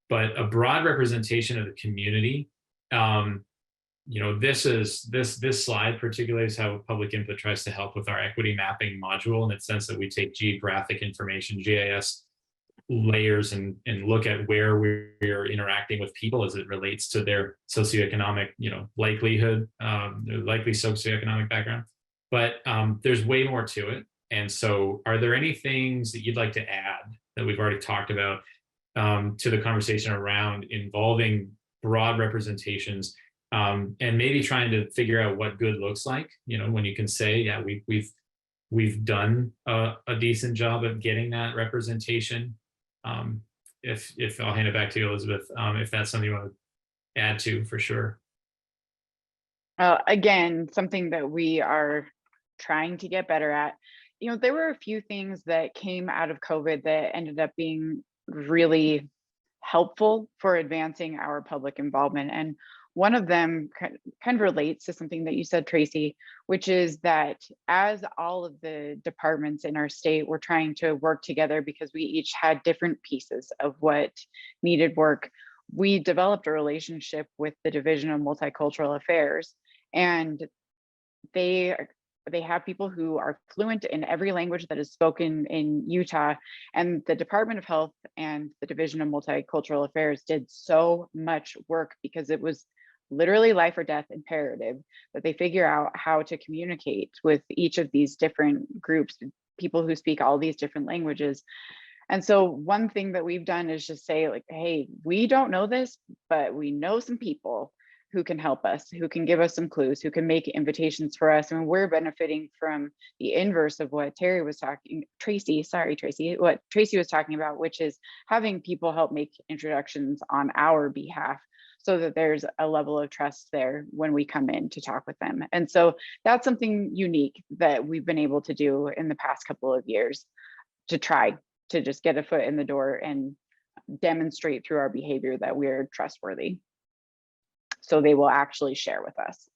but a broad representation of the community. This slide particularly is how public input tries to help with our equity mapping module, in the sense that we take geographic information, GIS layers, and look at where we're interacting with people as it relates to their socioeconomic, likelihood, their likely socioeconomic background. But there's way more to it. And so are there any things that you'd like to add that we've already talked about to the conversation around involving broad representations, and maybe trying to figure out what good looks like, when you can say, yeah, we've done a decent job of getting that representation. If I'll hand it back to you, Elizabeth, if that's something you want to add to, for sure. Again, something that we are trying to get better at. There were a few things that came out of COVID that ended up being really helpful for advancing our public involvement. And one of them kind of relates to something that you said, Tracy, which is that as all of the departments in our state were trying to work together because we each had different pieces of what needed work, we developed a relationship with the Division of Multicultural Affairs. And they have people who are fluent in every language that is spoken in Utah. And the Department of Health and the Division of Multicultural Affairs did so much work, because it was literally life or death imperative that they figure out how to communicate with each of these different groups, people who speak all these different languages. And so one thing that we've done is just say, like, hey, we don't know this, but we know some people who can help us, who can give us some clues, who can make invitations for us. And we're benefiting from the inverse of what Tracy was talking about, which is having people help make introductions on our behalf, so that there's a level of trust there when we come in to talk with them. And so that's something unique that we've been able to do in the past couple of years, to try to just get a foot in the door and demonstrate through our behavior that we're trustworthy, so they will actually share with us.